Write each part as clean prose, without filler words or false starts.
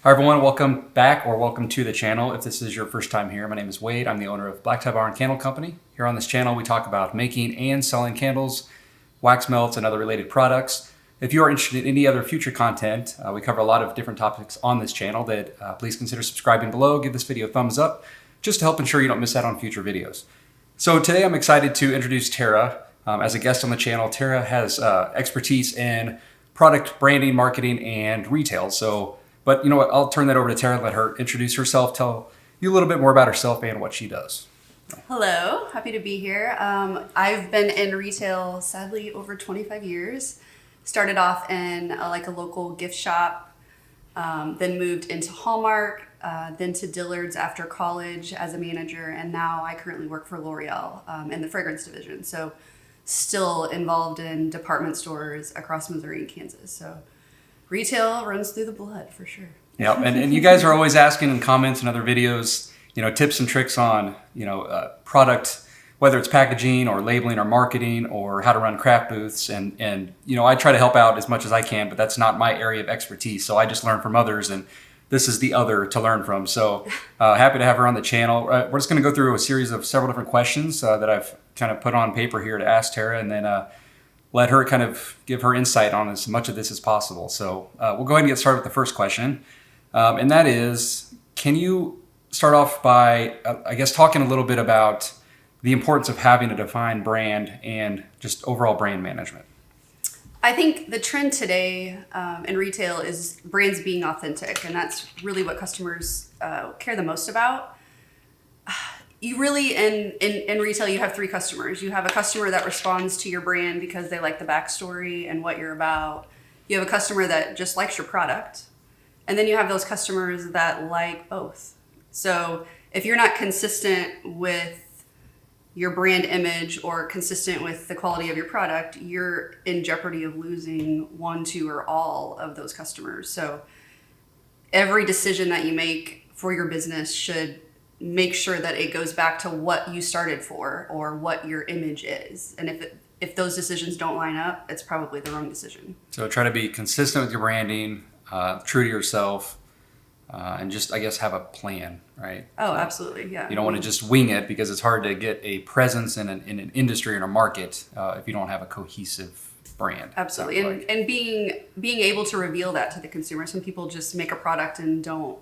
Hi everyone, welcome back or welcome to the channel. If this is your first time here, my name is Wade. I'm the owner of Black Tie Bar and Candle Company. Here on this channel we talk about making and selling candles, wax melts, and other related products. If you are interested in any other future content, we cover a lot of different topics on this channel that please consider subscribing below. Give this video a thumbs up just to help ensure you don't miss out on future videos. So today I'm excited to introduce Tara as a guest on the channel. Tara has expertise in product branding, marketing, and retail. But you know what, I'll turn that over to Tara and let her introduce herself, tell you a little bit more about herself and what she does. Hello, happy to be here. I've been in retail, sadly, over 25 years. Started off in a local gift shop, then moved into Hallmark, then to Dillard's after college as a manager, and now I currently work for L'Oreal in the fragrance division. So still involved in department stores across Missouri and Kansas. So retail runs through the blood for sure. Yeah, and you guys are always asking in comments and other videos, tips and tricks on, product, whether it's packaging or labeling or marketing or how to run craft booths. And I try to help out as much as I can, but that's not my area of expertise. So I just learn from others, and this is the other to learn from. So happy to have her on the channel. We're just going to go through a series of several different questions that I've kind of put on paper here to ask Tara, and then let her kind of give her insight on as much of this as possible. So we'll go ahead and get started with the first question. And that is, can you start off by, talking a little bit about the importance of having a defined brand and just overall brand management? I think the trend today in retail is brands being authentic, and that's really what customers care the most about. You really, in retail, you have three customers. You have a customer that responds to your brand because they like the backstory and what you're about. You have a customer that just likes your product. And then you have those customers that like both. So if you're not consistent with your brand image or consistent with the quality of your product, you're in jeopardy of losing one, two, or all of those customers. So every decision that you make for your business should make sure that it goes back to what you started for or what your image is. And if those decisions don't line up, it's probably the wrong decision. So try to be consistent with your branding, true to yourself, and just, have a plan, right? Oh, so absolutely, yeah. You don't want to just wing it, because it's hard to get a presence in an industry or a market if you don't have a cohesive brand. Absolutely, and being able to reveal that to the consumer. Some people just make a product and don't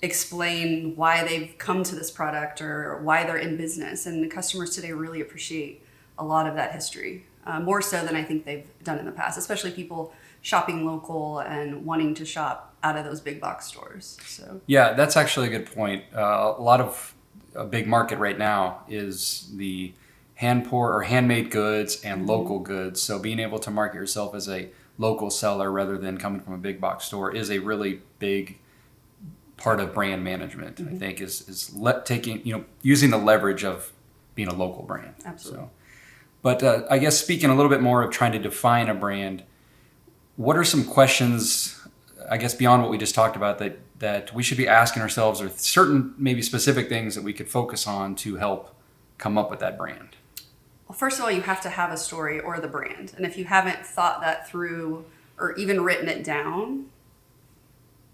explain why they've come to this product or why they're in business. And the customers today really appreciate a lot of that history, more so than I think they've done in the past, especially people shopping local and wanting to shop out of those big box stores. So yeah, that's actually a good point. A lot of a big market right now is the hand pour or handmade goods and local goods. So being able to market yourself as a local seller rather than coming from a big box store is a really big part of brand management. I think is taking, using the leverage of being a local brand. Absolutely. So, but speaking a little bit more of trying to define a brand, what are some questions, beyond what we just talked about, that we should be asking ourselves, or certain maybe specific things that we could focus on to help come up with that brand? Well, first of all, you have to have a story or the brand. And if you haven't thought that through or even written it down,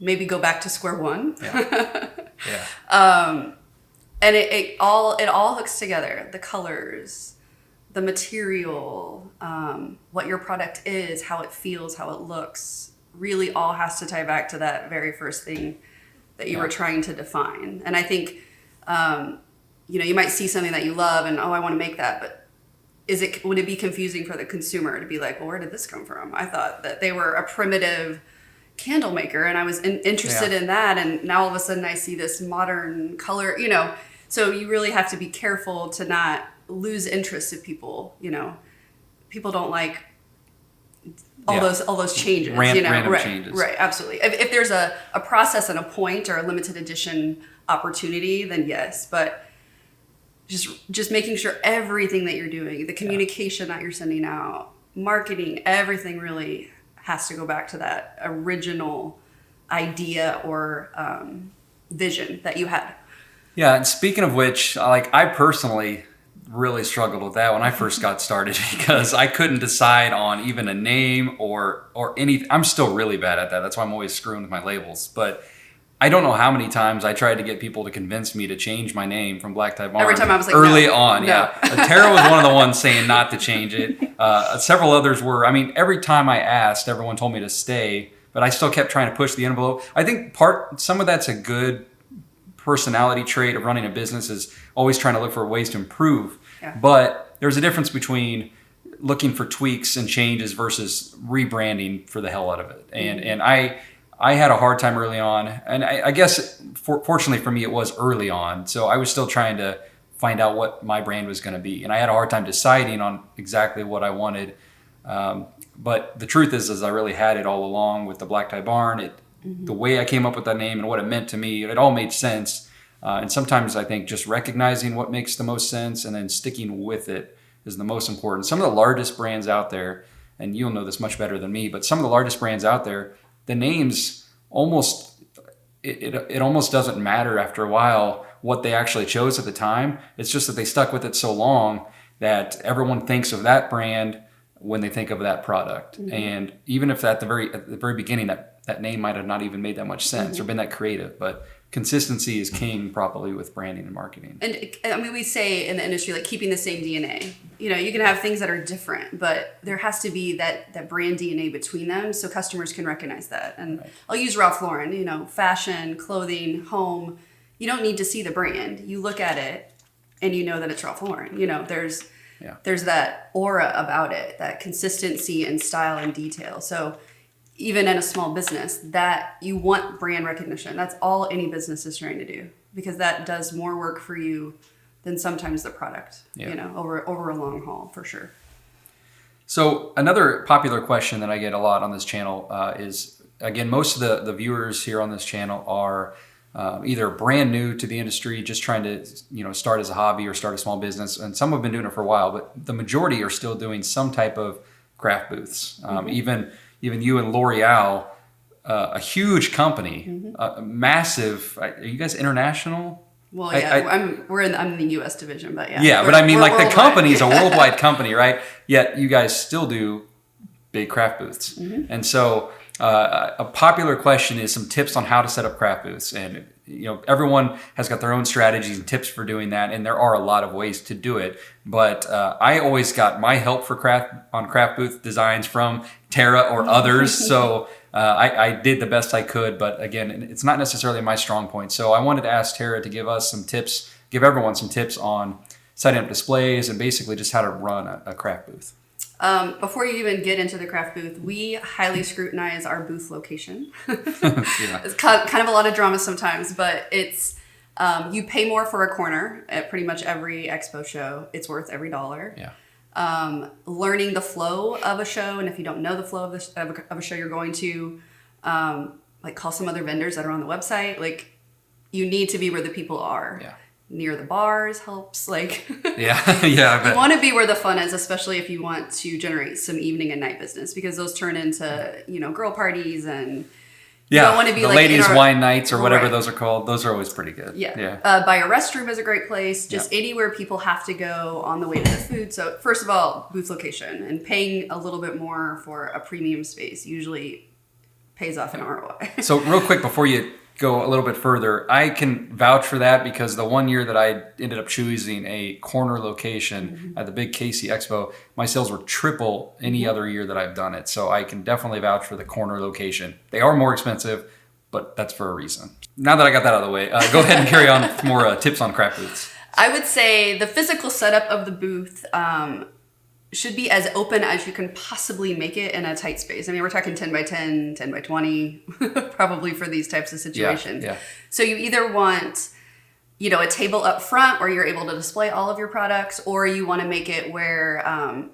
maybe go back to square one. Yeah. Yeah. And it all hooks together. The colors, the material, what your product is, how it feels, how it looks, really all has to tie back to that very first thing that you were trying to define. And I think, you might see something that you love and, I want to make that, but would it be confusing for the consumer to be like, well, where did this come from? I thought that they were a primitive candle maker and I was interested in that, and now all of a sudden I see this modern color, so you really have to be careful to not lose interest in people. People don't like all those changes, random changes. Right, absolutely. If there's a process and a point or a limited edition opportunity, then yes, but just making sure everything that you're doing, the communication that you're sending out, marketing, everything really has to go back to that original idea or vision that you had. Yeah, and speaking of which, I personally really struggled with that when I first got started, because I couldn't decide on even a name or anything. I'm still really bad at that. That's why I'm always screwing with my labels. But I don't know how many times I tried to get people to convince me to change my name from Black Tie Barn. Every time I was like, early no, on, no. yeah. Tara was one of the ones saying not to change it. Several others were. I mean, every time I asked, everyone told me to stay, but I still kept trying to push the envelope. I think some of that's a good personality trait of running a business, is always trying to look for ways to improve. Yeah. But there's a difference between looking for tweaks and changes versus rebranding for the hell out of it. And I had a hard time early on, and I guess fortunately for me it was early on, so I was still trying to find out what my brand was going to be, and I had a hard time deciding on exactly what I wanted. But the truth is I really had it all along with the Black Tie Barn. The way I came up with that name and what it meant to me, it all made sense. And sometimes I think just recognizing what makes the most sense and then sticking with it is the most important. Some of the largest brands out there, and you'll know this much better than me, but some of the largest brands out there, the names almost, it almost doesn't matter after a while what they actually chose at the time. It's just that they stuck with it so long that everyone thinks of that brand when they think of that product. And even if at the very beginning that name might have not even made that much sense or been that creative, but consistency is king probably with branding and marketing. And I mean, we say in the industry, like keeping the same DNA. You know, you can have things that are different, but there has to be that brand DNA between them so customers can recognize that. And I'll use Ralph Lauren, you know, fashion, clothing, home. You don't need to see the brand. You look at it and you know that it's Ralph Lauren. You know, there's that aura about it, that consistency and style and detail. So even in a small business, that you want brand recognition. That's all any business is trying to do, because that does more work for you than sometimes the product, you know, over a long haul, for sure. So another popular question that I get a lot on this channel is, again, most of the viewers here on this channel are either brand new to the industry, just trying to, you know, start as a hobby or start a small business. And some have been doing it for a while, but the majority are still doing some type of craft booths. Even you and L'Oreal, a huge company, massive. Are you guys international? Well, yeah, I'm in the U.S. division, but yeah. Yeah, but I mean, like the company is a worldwide company, right? Yet you guys still do big craft booths. And so a popular question is some tips on how to set up craft booths. And, you know, everyone has got their own strategies and tips for doing that. And there are a lot of ways to do it. But I always got my help for craft booth designs from Tara or others. So I did the best I could. But again, it's not necessarily my strong point. So I wanted to ask Tara to give us some tips, give everyone some tips on setting up displays and basically just how to run a craft booth. Before you even get into the craft booth, we highly scrutinize our booth location. It's kind of a lot of drama sometimes, but it's you pay more for a corner at pretty much every expo show. It's worth every dollar. Yeah. Learning the flow of a show, and if you don't know the flow of a show you're going to, like call some other vendors that are on the website. Like, you need to be where the people are. Yeah. Near the bars helps. Like, yeah. You want to be where the fun is, especially if you want to generate some evening and night business, because those turn into, you know, girl parties, and you don't want to be the like ladies' wine nights or whatever those are called. Those are always pretty good. Yeah. Buy a restroom is a great place. Just anywhere people have to go on the way to the food. So first of all, booth location, and paying a little bit more for a premium space usually pays off in ROI. So real quick before you go a little bit further, I can vouch for that, because the one year that I ended up choosing a corner location at the big KC Expo, my sales were triple any other year that I've done it. So I can definitely vouch for the corner location. They are more expensive, but that's for a reason. Now that I got that out of the way, go ahead and carry on with more tips on craft booths. I would say the physical setup of the booth should be as open as you can possibly make it in a tight space. I mean, we're talking 10 by 10, 10 by 20, probably for these types of situations. Yeah. So you either want, you know, a table up front where you're able to display all of your products, or you want to make it where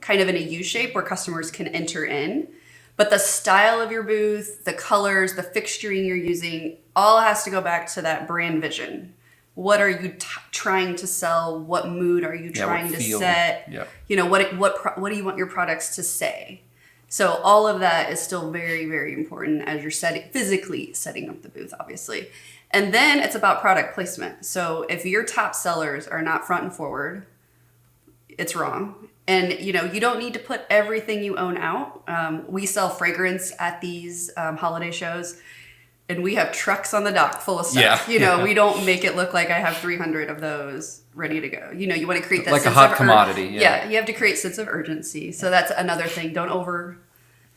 kind of in a U shape where customers can enter in. But the style of your booth, the colors, the fixturing you're using, all has to go back to that brand vision. What are you trying to sell? What mood are you trying to set? Yeah. You know, what do you want your products to say? So all of that is still very, very important as you're physically setting up the booth, obviously. And then it's about product placement. So if your top sellers are not front and forward, it's wrong. And, you know, you don't need to put everything you own out. We sell fragrance at these holiday shows. and we have trucks on the dock full of stuff. We don't make it look like I have 300 of those ready to go. You want to create that like sense a hot of commodity. Yeah, you have to create sense of urgency. So that's another thing. Don't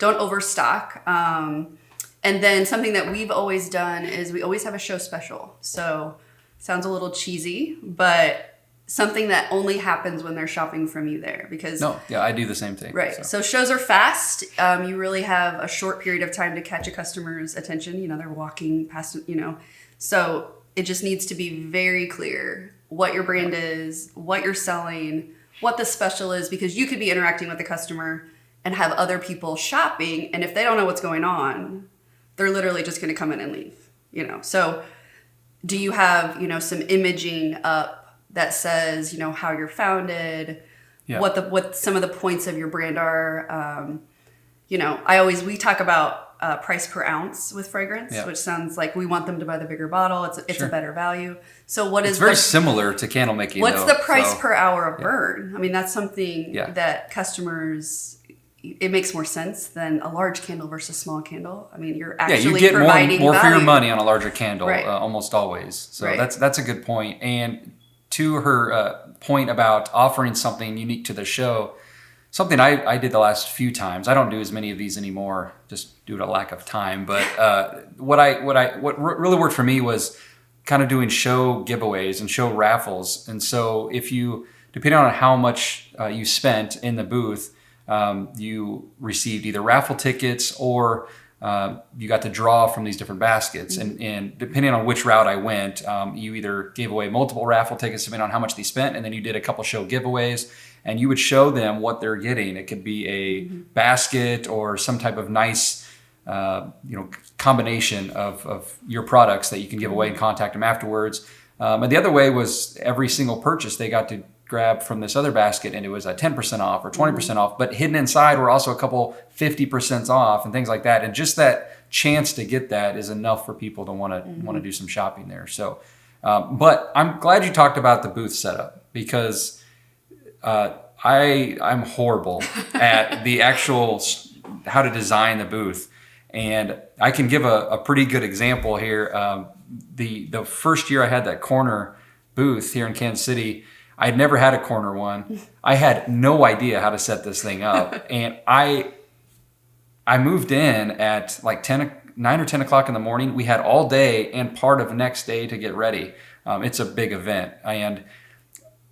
overstock. And then something that we've always done is we always have a show special. So sounds a little cheesy, but something that only happens when they're shopping from you there, because I do the same thing. Right. So shows are fast. You really have a short period of time to catch a customer's attention. They're walking past, so it just needs to be very clear what your brand is, what you're selling, what the special is, because you could be interacting with the customer and have other people shopping, and if they don't know what's going on, they're literally just going to come in and leave. So do you have some imaging up that says how you're founded, what some of the points of your brand are? We talk about price per ounce with fragrance, which sounds like we want them to buy the bigger bottle. It's a better value. So what is it's very similar to candle making. What's the price per hour of burn? I mean, that's something that customers, it makes more sense than a large candle versus small candle. I mean, you're actually you get providing more for value. your money on a larger candle, Right. Almost always. So Right. that's a good point. And to her point about offering something unique to the show, something I did the last few times. I don't do as many of these anymore, just due to lack of time. But what really worked for me was kind of doing show giveaways and show raffles. And so if you, depending on how much you spent in the booth, you received either raffle tickets or you got to draw from these different baskets. And depending on which route I went, you either gave away multiple raffle tickets depending on how much they spent, and then you did a couple show giveaways, and you would show them what they're getting. It could be a basket or some type of nice combination of your products that you can give away and contact them afterwards. And the other way was every single purchase they got to grab from this other basket, and it was a 10% off or 20% off, but hidden inside were also a couple 50% off and things like that. And just that chance to get that is enough for people to want to do some shopping there. So, but I'm glad you talked about the booth setup, because I'm horrible at the actual how to design the booth. And I can give a pretty good example here. The first year I had that corner booth here in Kansas City, I had never had a corner one. I had no idea how to set this thing up. And I moved in at like 9 or 10 o'clock in the morning. We had all day and part of the next day to get ready. It's a big event. And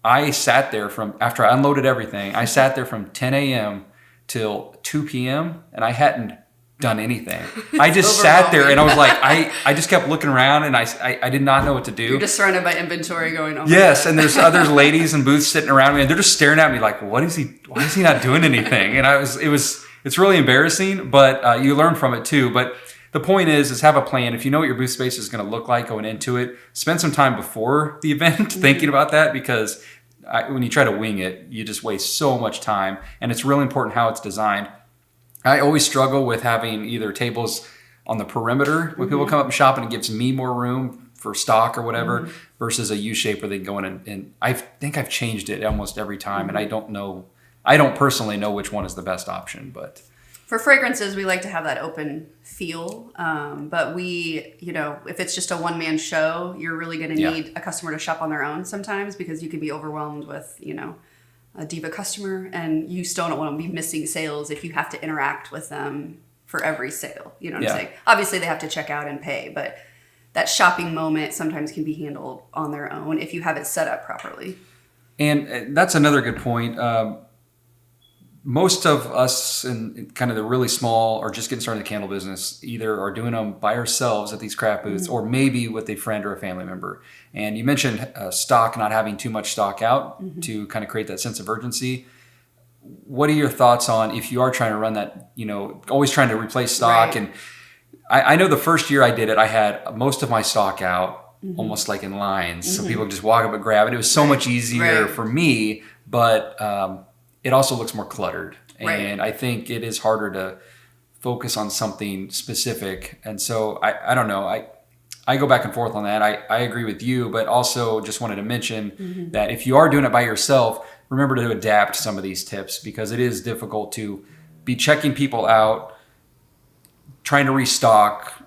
I sat there after I unloaded everything, I sat there from 10 a.m. till 2 p.m. and I hadn't done anything. I just sat there and I was like, I just kept looking around and I did not know what to do. You're just surrounded by inventory going on. Yes, and there's other ladies in booths sitting around me and they're just staring at me like, why is he not doing anything? And it's really embarrassing, but you learn from it too. But the point is have a plan. If you know what your booth space is going to look like going into it, spend some time before the event thinking about that, because when you try to wing it, you just waste so much time, and it's really important how it's designed. I always struggle with having either tables on the perimeter where people come up and shop and it gives me more room for stock or whatever, versus a U shape where they can go in and I think I've changed it almost every time, and I don't personally know which one is the best option. But for fragrances, we like to have that open feel. But if it's just a one-man show, you're really going to need a customer to shop on their own sometimes, because you can be overwhelmed with, a diva customer, and you still don't want to be missing sales if you have to interact with them for every sale. You know what I'm saying? Obviously, they have to check out and pay, but that shopping moment sometimes can be handled on their own if you have it set up properly. And that's another good point. Most of us in kind of the really small or just getting started in the candle business either are doing them by ourselves at these craft booths or maybe with a friend or a family member. And you mentioned stock, not having too much stock out to kind of create that sense of urgency. What are your thoughts on if you are trying to run that, always trying to replace stock? Right. And I know the first year I did it, I had most of my stock out almost like in lines. So people could just walk up and grab it. It was so much easier for me, but it also looks more cluttered. And I think it is harder to focus on something specific. And so I don't know. I go back and forth on that. I agree with you, but also just wanted to mention that if you are doing it by yourself, remember to adapt some of these tips, because it is difficult to be checking people out, trying to restock,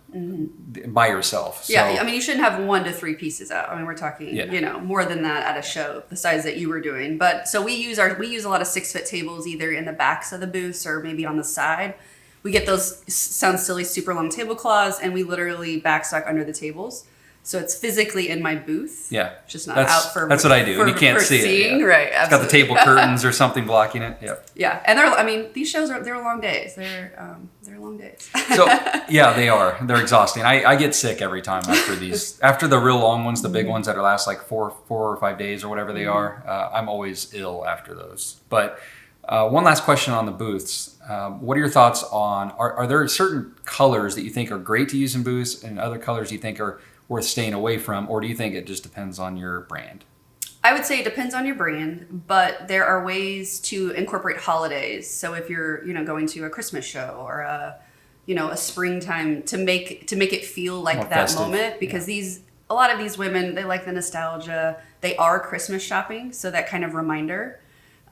by yourself. So, Yeah, I mean, you shouldn't have 1 to 3 pieces out. I mean, we're talking, Yeah. more than that at a show, the size that you were doing. But so we use a lot of 6-foot tables either in the backs of the booths or maybe on the side. We get those, sounds silly, super long tablecloths, and we literally backstock under the tables. So it's physically in my booth. Yeah. Just not out for That's what I do. And you can't for see seeing. it. Yeah. Right. It's got the Absolutely. table curtains or something blocking it. Yep. Yeah. And these shows they're long days. They're long days. So yeah, they are. They're exhausting. I get sick every time after these. After the real long ones, the big ones that last like 4 or 5 days or whatever they are. I'm always ill after those. But one last question on the booths. What are your thoughts on? Are there certain colors that you think are great to use in booths, and other colors you think are worth staying away from, or do you think it just depends on your brand? I would say it depends on your brand, but there are ways to incorporate holidays. So if you're, going to a Christmas show or a springtime to make it feel like More that festive. moment, because a lot of these women, they like the nostalgia. They are Christmas shopping, so that kind of reminder.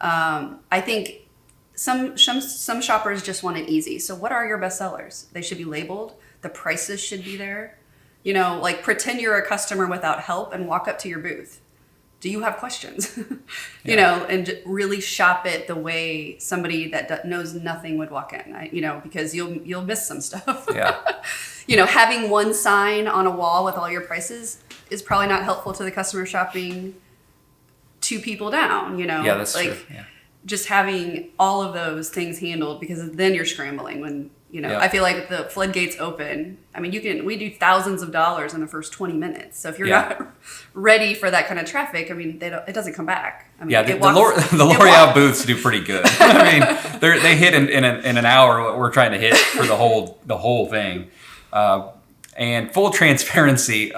I think some shoppers just want it easy. So what are your best sellers? They should be labeled. The prices should be there. Like pretend you're a customer without help and walk up to your booth. Do you have questions? And really shop it the way somebody that knows nothing would walk in. Because you'll miss some stuff. Yeah. Having one sign on a wall with all your prices is probably not helpful to the customer shopping 2 people down. Yeah, that's like, true. Yeah. Just having all of those things handled, because then you're scrambling when. Yeah. I feel like the floodgates open. I mean, we do thousands of dollars in the first 20 minutes. So if you're not ready for that kind of traffic, I mean, it doesn't come back. I mean, Yeah, the L'Oreal booths do pretty good. I mean, they hit in an hour what we're trying to hit for the whole thing. And full transparency,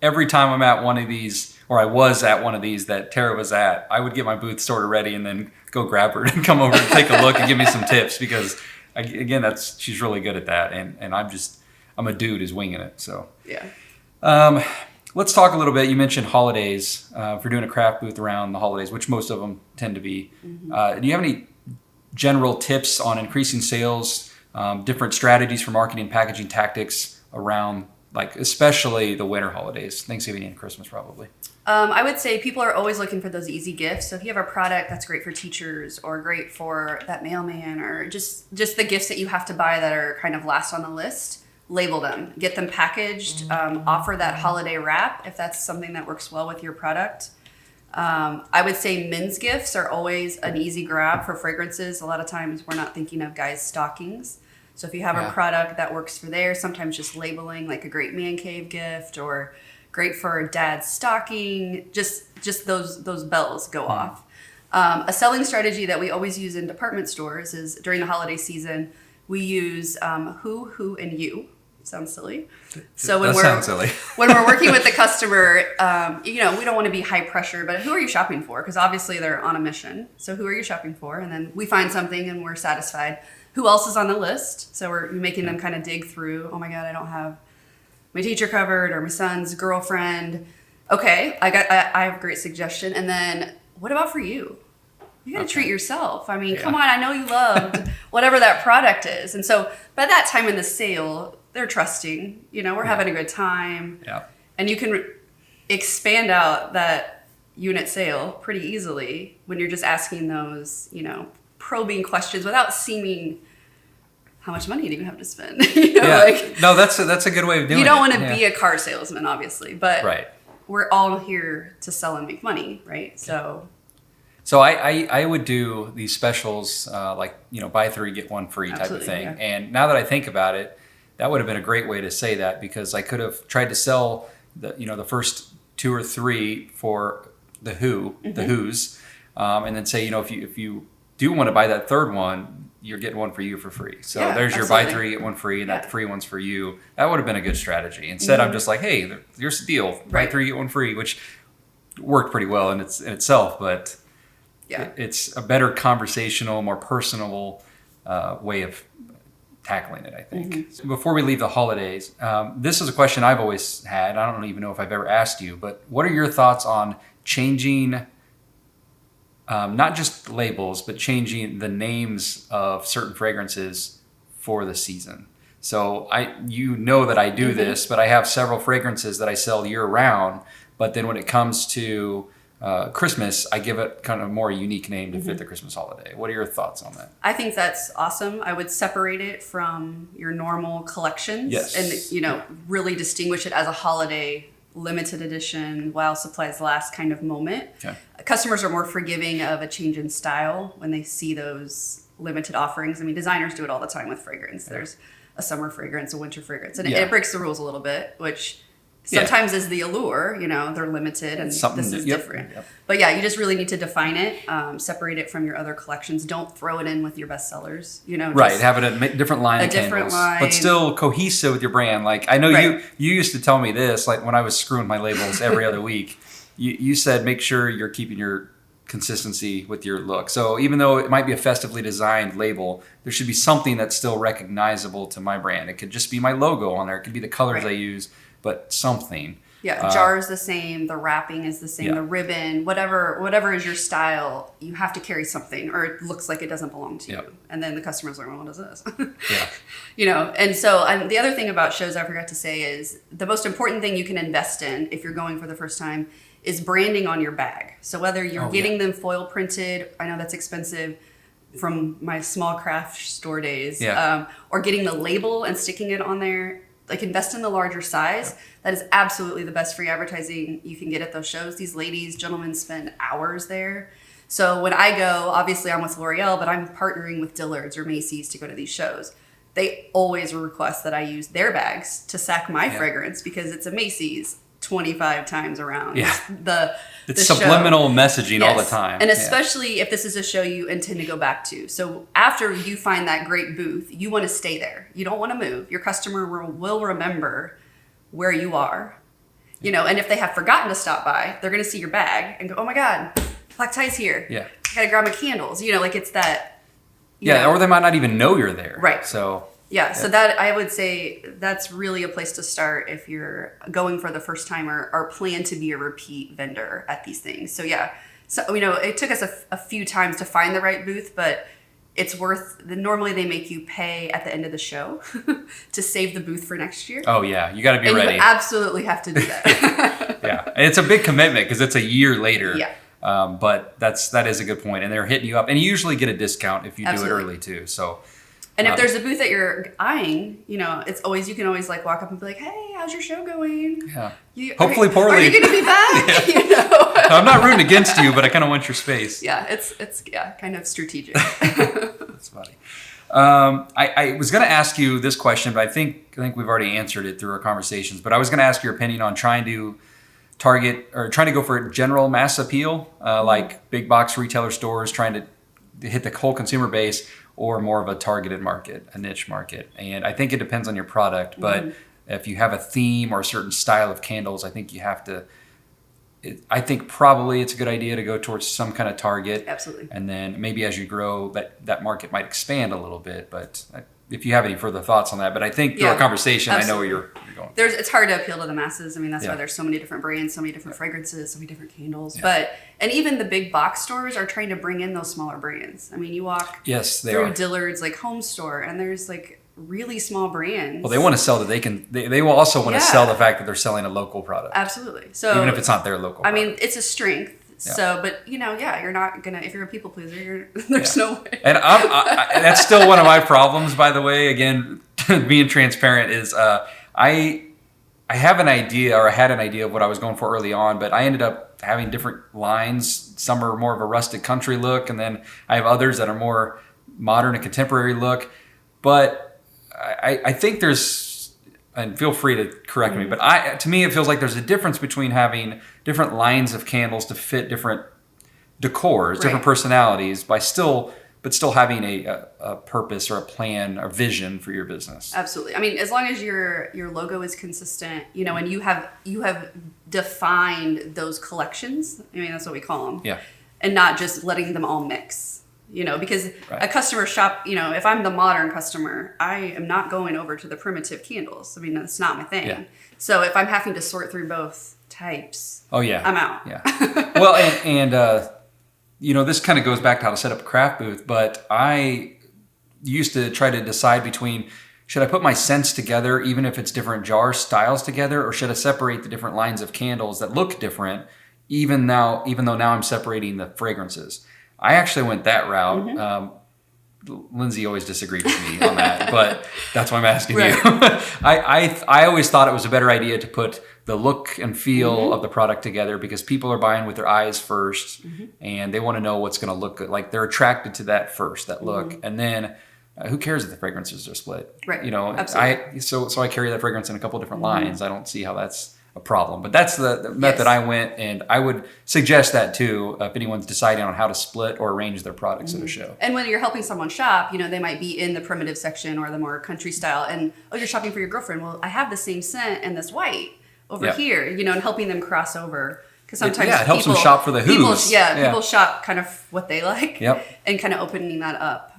every time I'm at one of these, or I was at one of these that Tara was at, I would get my booth sort of ready and then go grab her and come over and take a look and give me some tips, because again, she's really good at that, and I'm a dude who's winging it. So Yeah. Let's talk a little bit. You mentioned holidays. If you're doing a craft booth around the holidays, which most of them tend to be, do you have any general tips on increasing sales, different strategies for marketing, packaging tactics around, like especially the winter holidays, Thanksgiving and Christmas probably? I would say people are always looking for those easy gifts. So if you have a product that's great for teachers or great for that mailman, or just the gifts that you have to buy that are kind of last on the list, label them, get them packaged, offer that holiday wrap if that's something that works well with your product. I would say men's gifts are always an easy grab for fragrances. A lot of times we're not thinking of guys' stockings. So if you have a product that works for there, sometimes just labeling like a great man cave gift or great for dad's stocking, just those bells go off. A selling strategy that we always use in department stores is during the holiday season, we use who, and you. Sounds silly. So Sounds silly. when we're working with the customer, we don't want to be high pressure, but who are you shopping for? Because obviously they're on a mission. So who are you shopping for? And then we find something and we're satisfied. Who else is on the list? So we're making them kind of dig through, oh my God, I don't have my teacher covered, or my son's girlfriend. Okay, I have a great suggestion. And then what about for you? You got to treat yourself. I mean, come on, I know you loved whatever that product is. And so by that time in the sale, they're trusting, we're having a good time. Yeah. And you can expand out that unit sale pretty easily when you're just asking those, probing questions without seeming, how much money do you have to spend? No, that's a good way of doing it. You don't want to be a car salesman, obviously, but right. We're all here to sell and make money, right? So I would do these specials, like, buy 3, get 1 free type of thing. Yeah. And now that I think about it, that would have been a great way to say that, because I could have tried to sell the first 2 or 3 for the who's, and then say, if you do want to buy that third one, you're getting 1 for you for free. So there's your buy 3, get 1 free, and that free one's for you. That would have been a good strategy. Instead, I'm just like, hey, here's the deal. Buy 3, get 1 free, which worked pretty well in itself, but it's a better conversational, more personable way of tackling it, I think. So before we leave the holidays, this is a question I've always had. I don't even know if I've ever asked you, but what are your thoughts on changing not just labels, but changing the names of certain fragrances for the season? So you know that I do this, but I have several fragrances that I sell year round. But then when it comes to Christmas, I give it kind of a more unique name to fit the Christmas holiday. What are your thoughts on that? I think that's awesome. I would separate it from your normal collections and, really distinguish it as a holiday limited edition while supplies last kind of moment. Okay. Customers are more forgiving of a change in style when they see those limited offerings. I mean, designers do it all the time with fragrance. There's a summer fragrance, a winter fragrance, and it breaks the rules a little bit, which sometimes is the allure. They're limited and this is different. Yep. But you just really need to define it, separate it from your other collections. Don't throw it in with your bestsellers. Right, have it a different line of candles, but still cohesive with your brand. Like I know you used to tell me this, like when I was screwing my labels every other week. You said make sure you're keeping your consistency with your look. So even though it might be a festively designed label, there should be something that's still recognizable to my brand. It could just be my logo on there. It could be the colors I use, but something. Yeah, jar is the same. The wrapping is the same. The ribbon, whatever is your style, you have to carry something, or it looks like it doesn't belong to you. And then the customer's like, well, what is this? And so the other thing about shows I forgot to say is the most important thing you can invest in if you're going for the first time is branding on your bag. So whether you're getting them foil printed, I know that's expensive from my small craft store days, or getting the label and sticking it on there. Like invest in the larger size. That is absolutely the best free advertising you can get at those shows. These ladies, gentlemen spend hours there. So when I go, obviously I'm with L'Oreal, but I'm partnering with Dillard's or Macy's to go to these shows. They always request that I use their bags to sack my fragrance because it's a Macy's 25 times around. It's subliminal messaging all the time. And especially if this is a show you intend to go back to. So after you find that great booth, you want to stay there. You don't want to move. Your customer will remember where you are. And if they have forgotten to stop by, they're going to see your bag and go, oh my God, black tie's here. I got to grab my candles. It's that. Or they might not even know you're there. Right. So so that I would say that's really a place to start if you're going for the first time or plan to be a repeat vendor at these things. So it took us a few times to find the right booth, but it's normally they make you pay at the end of the show to save the booth for next year. Oh yeah, you got to be ready. You absolutely have to do that. It's a big commitment because it's a year later. But that is a good point, and they're hitting you up, and you usually get a discount if you do it early too. So. And if there's a booth that you're eyeing, you can always like walk up and be like, "Hey, how's your show going?" Hopefully poorly. Are you going to be back? I'm not rooting against you, but I kind of want your space. It's kind of strategic. That's funny. I was going to ask you this question, but I think we've already answered it through our conversations. But I was going to ask your opinion on trying to go for general mass appeal, like big box retailer stores, trying to hit the whole consumer base, or more of a targeted market, a niche market. And I think it depends on your product, but if you have a theme or a certain style of candles, I think you have to, I think probably it's a good idea to go towards some kind of target. Absolutely. And then maybe as you grow, that market might expand a little bit. But if you have any further thoughts on that, but I think through our conversation, I know where you're going. It's hard to appeal to the masses. I mean, that's why there's so many different brands, so many different fragrances, so many different candles. And even the big box stores are trying to bring in those smaller brands. I mean, you walk through Dillard's like home store, and there's like really small brands. Well, they want to sell that they will also want to sell the fact that they're selling a local product. Absolutely. So even if it's not their local product. I mean, it's a strength. So, but you're not gonna, if you're a people pleaser, there's no way. And that's still one of my problems, by the way. Again, being transparent is I have an idea, or I had an idea of what I was going for early on, but I ended up having different lines. Some are more of a rustic country look, and then I have others that are more modern and contemporary look. But I think there's, and feel free to correct me, but to me it feels like there's a difference between having different lines of candles to fit different decors, different personalities, but still having a purpose or a plan or vision for your business. Absolutely. I mean, as long as your logo is consistent, and you have defined those collections. I mean, that's what we call them. Yeah. And not just letting them all mix. Because a customer shop, if I'm the modern customer, I am not going over to the primitive candles. I mean, that's not my thing. Yeah. So if I'm having to sort through both types, I'm out. Yeah. Well, and this kind of goes back to how to set up a craft booth, but I used to try to decide between, should I put my scents together, even if it's different jar styles together, or should I separate the different lines of candles that look different, even though now I'm separating the fragrances? I actually went that route. Lindsay always disagreed with me on that, but that's why I'm asking you. I always thought it was a better idea to put the look and feel of the product together, because people are buying with their eyes first, and they want to know what's going to look good. Like, they're attracted to that first, that look, and then who cares if the fragrances are split? Right. You know, Absolutely. so I carry that fragrance in a couple different lines. I don't see how that's a problem, but that's the method I went, and I would suggest that too if anyone's deciding on how to split or arrange their products at a show. And when you're helping someone shop, you know, they might be in the primitive section or the more country style, and you're shopping for your girlfriend. Well, I have the same scent and this white over here, you know, and helping them cross over. Because sometimes it helps them shop for the who's. People shop kind of what they like, Yep. and kind of opening that up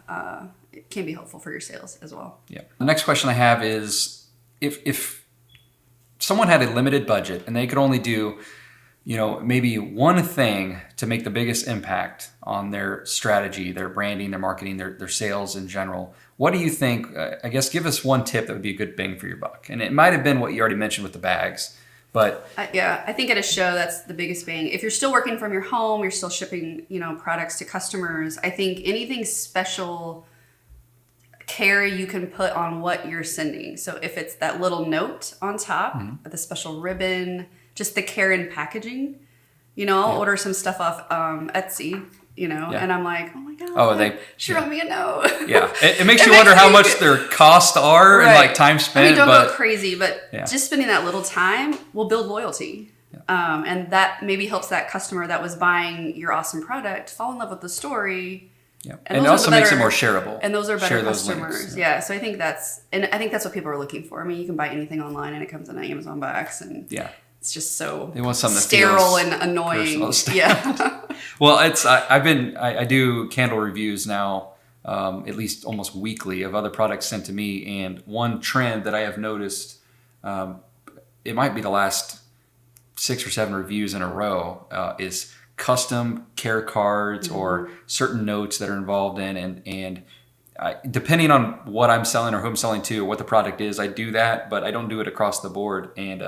it can be helpful for your sales as well. Yeah. The next question I have is, if someone had a limited budget and they could only do, you know, maybe one thing to make the biggest impact on their strategy, their branding, their marketing, their sales in general, what do you think? I guess give us one tip that would be a good bang for your buck. And it might have been what you already mentioned with the bags, but I think at a show, that's the biggest bang. If you're still working from your home, you're still shipping, you know, products to customers, I think anything special care you can put on what you're sending. So if it's that little note on top, the special ribbon, just the care in packaging, you know, I'll order some stuff off Etsy, you know, and I'm like, oh my God, she wrote me a note. It makes you wonder how much their costs are and like time spent. I mean, don't go crazy, but just spending that little time will build loyalty. And that maybe helps that customer that was buying your awesome product fall in love with the story. Yeah. And it also makes it more shareable. And those are better customers. Links, So I think that's what people are looking for. I mean, you can buy anything online and it comes in an Amazon box, and it's just so they want something sterile and annoying. Well, I do candle reviews now, at least almost weekly, of other products sent to me. And one trend that I have noticed, it might be the last 6 or 7 reviews in a row, is custom care cards or certain notes that are involved in, and depending on what I'm selling or who I'm selling to or what the product is, I do that, but I don't do it across the board. And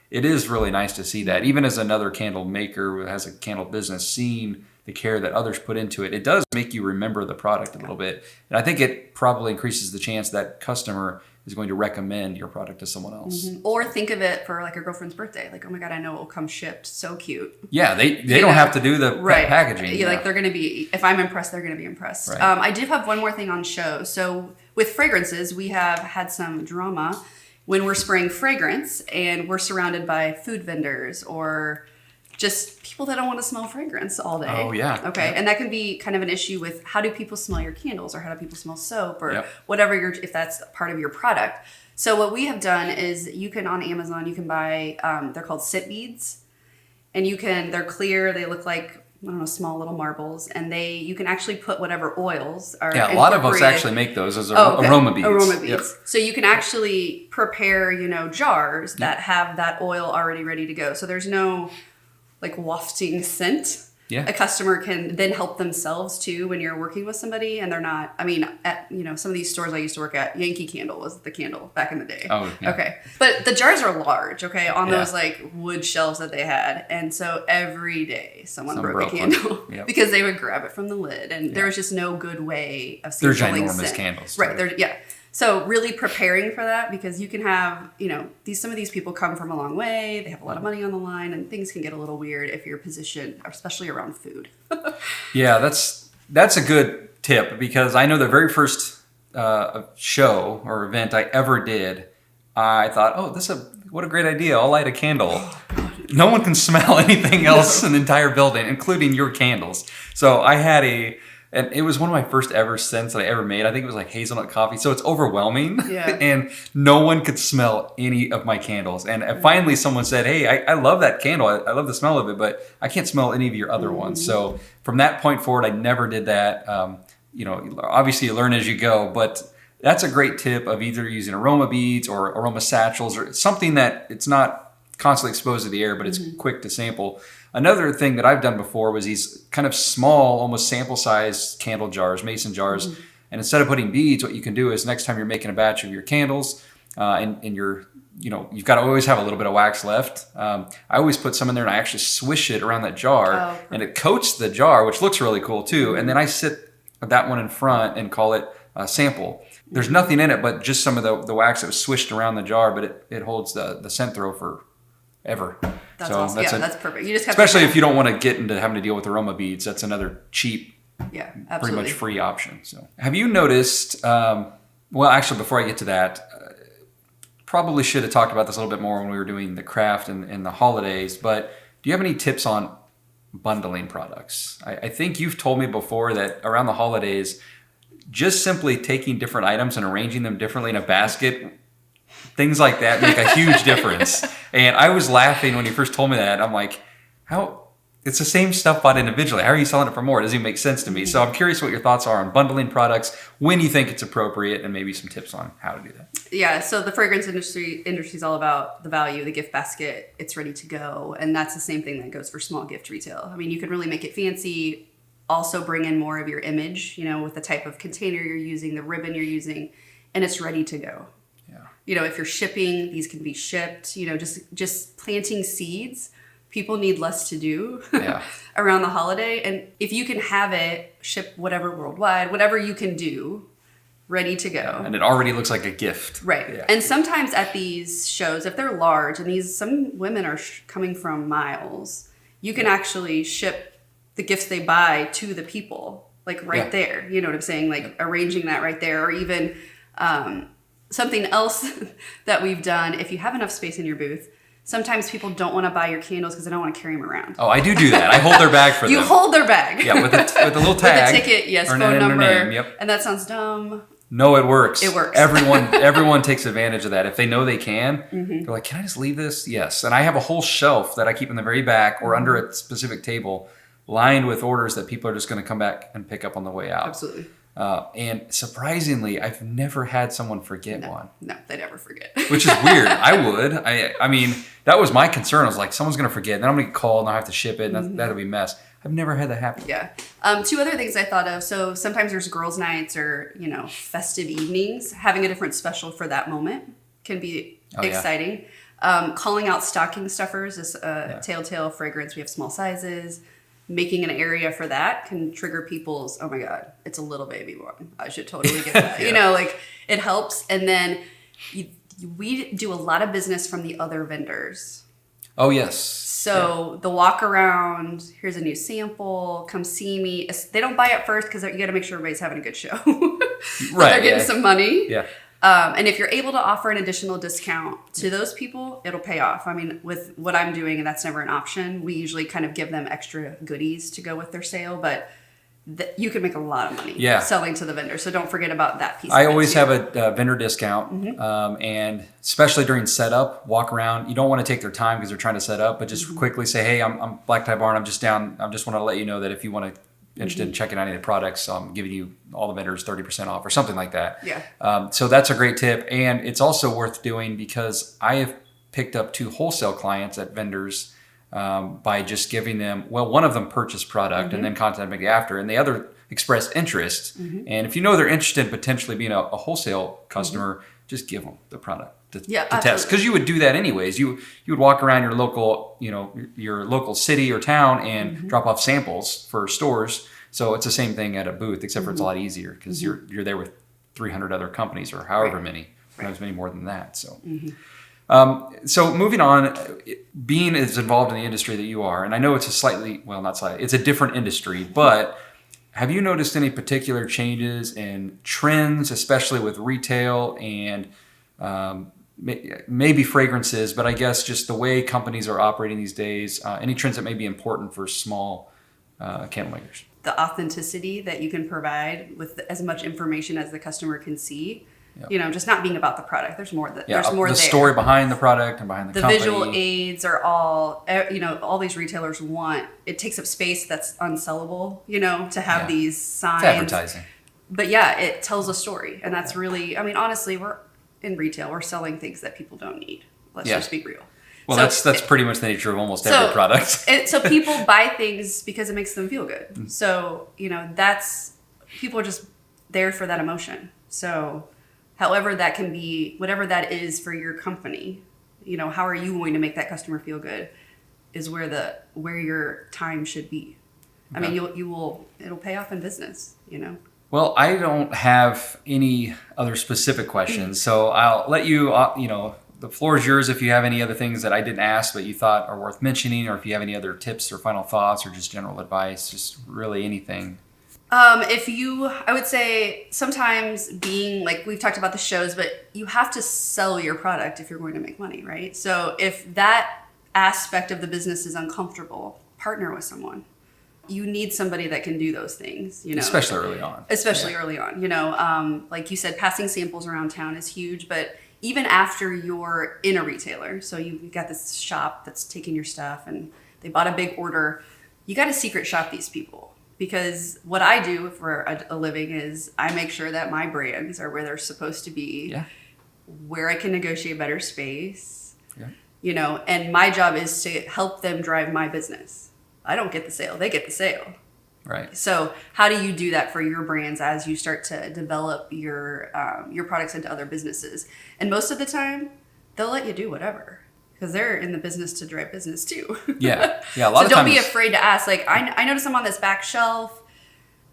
it is really nice to see that, even as another candle maker who has a candle business, seeing the care that others put into it, it does make you remember the product a little bit. And I think it probably increases the chance that customer is going to recommend your product to someone else. Or think of it for like your girlfriend's birthday. Like, oh my God, I know it will come shipped. So cute. Yeah, they don't have to do the packaging. Like, they're going to be, if I'm impressed, they're going to be impressed. Right. I did have one more thing on show. So with fragrances, we have had some drama when we're spraying fragrance and we're surrounded by food vendors or just people that don't want to smell fragrance all day. Oh, yeah. Okay. Yeah. And that can be kind of an issue with how do people smell your candles or how do people smell soap or whatever if that's part of your product. So what we have done is you can, on Amazon, you can buy, they're called scent beads, and they're clear. They look like, I don't know, small little marbles, and you can actually put whatever oils are. Yeah, a lot of us actually make those as aroma beads. Aroma beads. Yep. So you can actually prepare, jars that have that oil already ready to go. So there's no like wafting scent. Yeah. A customer can then help themselves too when you're working with somebody and they're not, I mean, at, some of these stores I used to work at, Yankee Candle was the candle back in the day. Oh, yeah. Okay. But the jars are large, okay, on those like wood shelves that they had. And so every day someone broke a candle because they would grab it from the lid and there was just no good way of sampling scent. They're ginormous candles. Right. So really preparing for that, because you can have, some of these people come from a long way, they have a lot of money on the line, and things can get a little weird if you're positioned, especially around food. Yeah, that's a good tip, because I know the very first show or event I ever did, I thought, what a great idea, I'll light a candle. No one can smell anything else in the entire building, including your candles. So I had and it was one of my first ever scents that I ever made. I think it was like hazelnut coffee. So it's overwhelming. Yeah. And no one could smell any of my candles. And finally someone said, hey, I love that candle. I love the smell of it, but I can't smell any of your other ones. So from that point forward, I never did that. Obviously you learn as you go, but that's a great tip of either using aroma beads or aroma satchels or something that it's not constantly exposed to the air, but it's quick to sample. Another thing that I've done before was these kind of small, almost sample-sized candle jars, mason jars, And instead of putting beads, what you can do is next time you're making a batch of your candles, and you've got to always have a little bit of wax left. I always put some in there and I actually swish it around that jar, and it coats the jar, which looks really cool too. And then I sit that one in front and call it a sample. There's nothing in it but just some of the wax that was swished around the jar, but it holds the scent throw for ever. That's awesome. That's perfect. You just have especially if you don't want to get into having to deal with aroma beads. That's another cheap, absolutely, pretty much free option. So, have you noticed? Well, actually, before I get to that, probably should have talked about this a little bit more when we were doing the craft and the holidays. But do you have any tips on bundling products? I think you've told me before that around the holidays, just simply taking different items and arranging them differently in a basket, things like that make a huge difference. And I was laughing when you first told me that. I'm like, how? It's the same stuff bought individually. How are you selling it for more? It doesn't even make sense to me. So I'm curious what your thoughts are on bundling products, when you think it's appropriate, and maybe some tips on how to do that. Yeah, so the fragrance industry is all about the value, the gift basket, it's ready to go. And that's the same thing that goes for small gift retail. I mean, you can really make it fancy, also bring in more of your image, with the type of container you're using, the ribbon you're using, and it's ready to go. Yeah. If you're shipping, these can be shipped, just planting seeds. People need less to do around the holiday. And if you can have it ship whatever worldwide, whatever you can do, ready to go. Yeah, and it already looks like a gift. Right. Yeah. And sometimes at these shows, if they're large, and some women are coming from miles, you can actually ship the gifts they buy to the people, like there. You know what I'm saying? Like arranging that right there. Or even something else that we've done, if you have enough space in your booth, sometimes people don't want to buy your candles because they don't want to carry them around. Oh, I do that. I hold their bag for them. You hold their bag. Yeah, with a little tag. With a ticket, yes, phone number. Name, yep. And that sounds dumb. No, it works. It works. Everyone takes advantage of that. If they know they can, they're like, can I just leave this? Yes. And I have a whole shelf that I keep in the very back or under a specific table lined with orders that people are just going to come back and pick up on the way out. Absolutely. And surprisingly, I've never had someone forget one. No, they never forget. Which is weird. I would. I mean, that was my concern. I was like, someone's going to forget. Then I'm going to get called and I'll have to ship it. And that'll be a mess. I've never had that happen. Yeah. Two other things I thought of. So sometimes there's girls' nights or, festive evenings. Having a different special for that moment can be exciting. Calling out stocking stuffers is a telltale fragrance. We have small sizes. Making an area for that can trigger people's, oh my God, it's a little baby one. I should totally get that. It helps. And then we do a lot of business from the other vendors. Oh, yes. So the walk around, here's a new sample, come see me. They don't buy it first because you got to make sure everybody's having a good show. Right. They're getting some money. Yeah. And if you're able to offer an additional discount to those people, it'll pay off. I mean, with what I'm doing, and that's never an option, we usually kind of give them extra goodies to go with their sale, but you can make a lot of money selling to the vendor. So don't forget about that piece. I always have a vendor discount, and especially during setup, walk around. You don't want to take their time because they're trying to set up, but just quickly say, hey, I'm Black Tie Barn. I'm just down. I just want to let you know that if you want to interested in checking out any of the products, I'm giving you all the vendors 30% off or something like that. Yeah. So that's a great tip. And it's also worth doing because I have picked up 2 wholesale clients at vendors by just giving them, one of them purchased product and then contacted me after, and the other expressed interest. And if you know they're interested in potentially being a wholesale customer, just give them the product to test. Because you would do that anyways. You would walk around your local, your local city or town and drop off samples for stores. So it's the same thing at a booth, except for it's a lot easier because you're there with 300 other companies or however many, sometimes many more than that. So. So moving on, being as involved in the industry that you are, and I know it's it's a different industry, but have you noticed any particular changes in trends, especially with retail and maybe fragrances, but I guess just the way companies are operating these days, any trends that may be important for small candle makers? The authenticity that you can provide with as much information as the customer can see. Yep. Just not being about the product. There's more. There's more. The story behind the product and behind the company. The visual aids are all. All these retailers want. It takes up space that's unsellable. To have these signs. It's advertising. But it tells a story, and that's really. I mean, honestly, we're in retail. We're selling things that people don't need. Let's just be real. Well, that's pretty much the nature of almost every product. So people buy things because it makes them feel good. So that's people are just there for that emotion. So however that can be, whatever that is for your company, you know, how are you going to make that customer feel good is where your time should be. I mean, it'll pay off in business, you know? Well, I don't have any other specific questions, so I'll let you, the floor is yours if you have any other things that I didn't ask but you thought are worth mentioning, or if you have any other tips or final thoughts or just general advice, just really anything. I would say sometimes being like, we've talked about the shows, but you have to sell your product if you're going to make money, right? So if that aspect of the business is uncomfortable, partner with someone. You need somebody that can do those things, you know. Especially early on. Early on, you know. Like you said, passing samples around town is huge, but even after you're in a retailer, so you've got this shop that's taking your stuff and they bought a big order, you got to secret shop these people. Because what I do for a living is I make sure that my brands are where they're supposed to be, where I can negotiate better space, you know, and my job is to help them drive my business. I don't get the sale, they get the sale. Right. So how do you do that for your brands as you start to develop your products into other businesses? And most of the time, they'll let you do whatever because they're in the business to drive business too. Yeah. A lot so of don't times, be afraid to ask. Like I noticed I'm on this back shelf.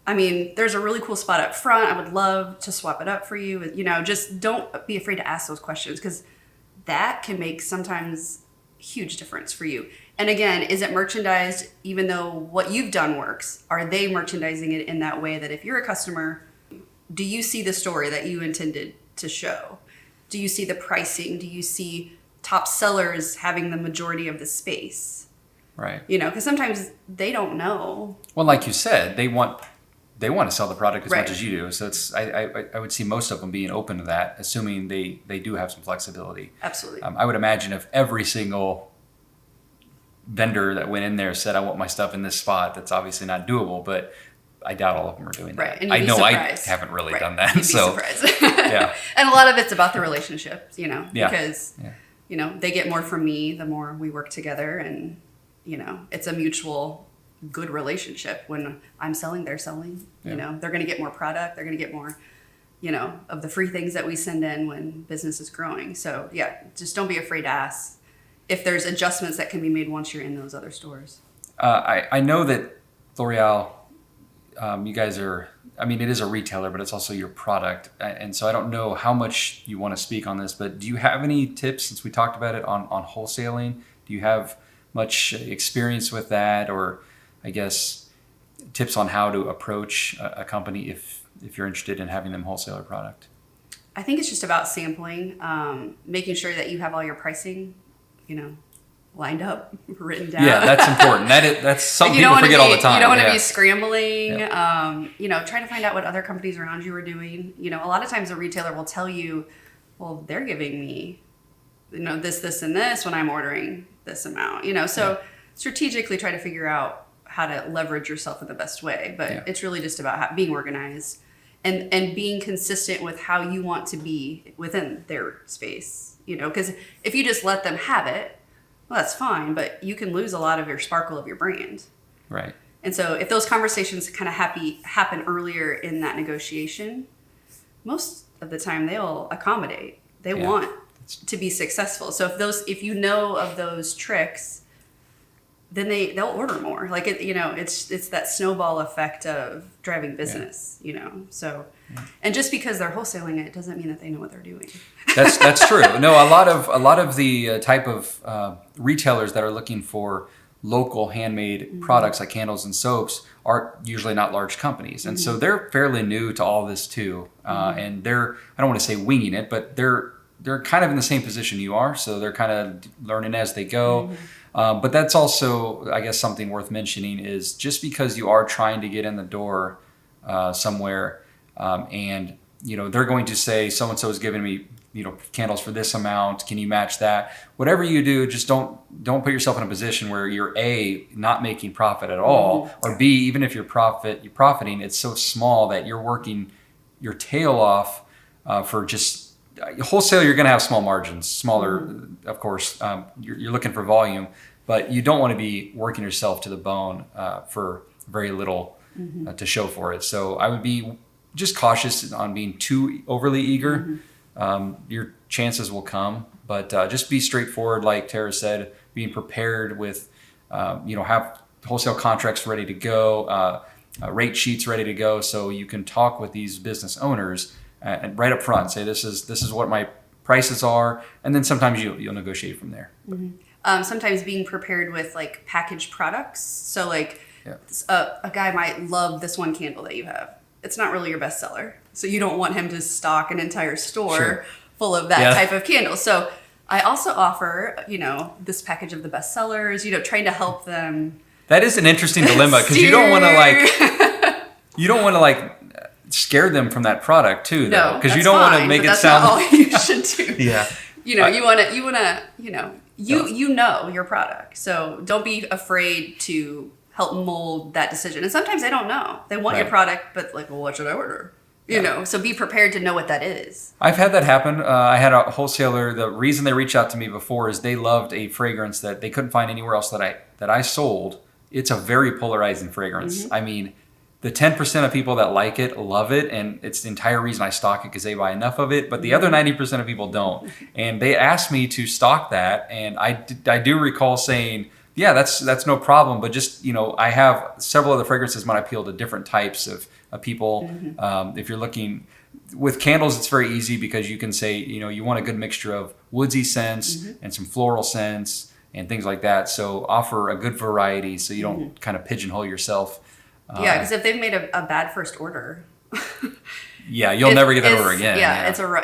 I mean, there's a really cool spot up front. I would love to swap it up for you. You know, just don't be afraid to ask those questions because that can make sometimes huge difference for you. And again, is it merchandised even though what you've done works? Are they merchandising it in that way that if you're a customer, do you see the story that you intended to show? Do you see the pricing? Do you see top sellers having the majority of the space? Right. You know, because sometimes they don't know. Well, like you said, they want to sell the product as Right. much as you do. So it's I would see most of them being open to that, assuming they do have some flexibility. Absolutely. I would imagine if every single vendor that went in there said, I want my stuff in this spot, that's obviously not doable, but I doubt all of them are doing Right. that. And I you'd be know surprised. I haven't really Right. done that. You'd be So surprised. yeah. And a lot of it's about the relationships, you know, Yeah. because, you know, they get more from me the more we work together and, you know, it's a mutual good relationship. When I'm selling, they're selling, you know, they're going to get more product. They're going to get more, you know, of the free things that we send in when business is growing. So yeah, just don't be afraid to ask if there's adjustments that can be made once you're in those other stores. I know that L'Oreal, you guys are, I mean, it is a retailer, but it's also your product. And so I don't know how much you want to speak on this, but do you have any tips, since we talked about it, on wholesaling? Do you have much experience with that, or I guess tips on how to approach a company if you're interested in having them wholesale your product? I think it's just about sampling, making sure that you have all your pricing, you know, lined up, written down. Yeah, that's important. That's something people forget all the time. You don't want to be scrambling, you know, trying to find out what other companies around you are doing. You know, a lot of times a retailer will tell you, well, they're giving me, you know, this, and this when I'm ordering this amount, you know, so strategically try to figure out how to leverage yourself in the best way. But it's really just about being organized and being consistent with how you want to be within their space, you know, because if you just let them have it, well, that's fine, but you can lose a lot of your sparkle of your brand. Right. And so if those conversations kind of happen earlier in that negotiation, most of the time they'll accommodate. They want to be successful. So if you know of those tricks, then they'll order more. Like it, you know, it's that snowball effect of driving business, you know. So, and just because they're wholesaling it doesn't mean that they know what they're doing. That's true. No, a lot of the type of retailers that are looking for local handmade products like candles and soaps are usually not large companies, and so they're fairly new to all this too. And I don't want to say winging it, but they're kind of in the same position you are, so they're kind of learning as they go. But that's also, I guess, something worth mentioning is just because you are trying to get in the door somewhere, and you know they're going to say so and so is giving me, you know, candles for this amount. Can you match that? Whatever you do, just don't put yourself in a position where you're A, not making profit at all, or B, even if you're profiting, it's so small that you're working your tail off for just wholesale. You're going to have small margins, smaller, of course. You're looking for volume, but you don't want to be working yourself to the bone for very little to show for it. So I would be just cautious on being too overly eager. Your chances will come, but just be straightforward, like Tara said, being prepared with, have wholesale contracts ready to go, rate sheets ready to go, so you can talk with these business owners and right up front say this is what my prices are, and then sometimes you'll negotiate from there. Sometimes being prepared with like packaged products. So like a guy might love this one candle that you have. It's not really your best seller, so you don't want him to stock an entire store full of that type of candle. So I also offer, this package of the best sellers, trying to help them. That is an interesting dilemma, because you don't want to scare them from that product too, though, because you don't want to make it sound. That's not all you should do. Yeah. You know your product, so don't be afraid to help mold that decision. And sometimes they don't know. They want your product, but like, well, what should I order? So be prepared to know what that is. I've had that happen. I had a wholesaler. The reason they reached out to me before is they loved a fragrance that they couldn't find anywhere else that I sold. It's a very polarizing fragrance. I mean, the 10% of people that like it love it, and it's the entire reason I stock it, because they buy enough of it. But the other 90% of people don't. And they asked me to stock that, and I do recall saying, yeah, that's no problem. But just, I have several other fragrances might appeal to different types of people. If you're looking with candles, it's very easy, because you can say, you want a good mixture of woodsy scents and some floral scents and things like that. So offer a good variety so you don't kind of pigeonhole yourself. Because if they've made a bad first order, you'll never get that order again.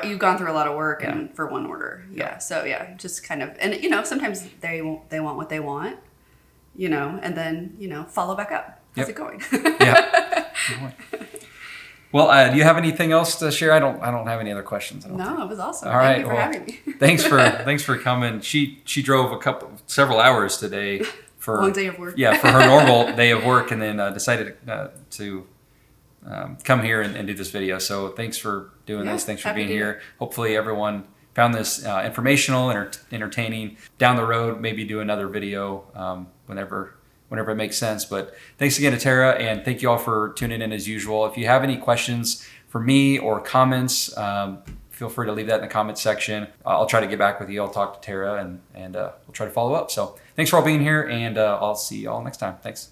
You've gone through a lot of work and for one order. So just kind of, and sometimes they want what they want, and then follow back up. How's it going? Well, do you have anything else to share? I don't have any other questions. No, it was awesome. All right, Thank you for having me. thanks for coming. She drove several hours today for long day of work. For her normal day of work, and then decided to come here and do this video. So thanks for doing this. Thanks for being here. Hopefully everyone found this informational and entertaining. Down the road, maybe do another video whenever it makes sense. But thanks again to Tara, and thank you all for tuning in as usual. If you have any questions for me or comments, feel free to leave that in the comments section. I'll try to get back with you. I'll talk to Tara, and we'll try to follow up. So thanks for all being here, and I'll see you all next time. Thanks.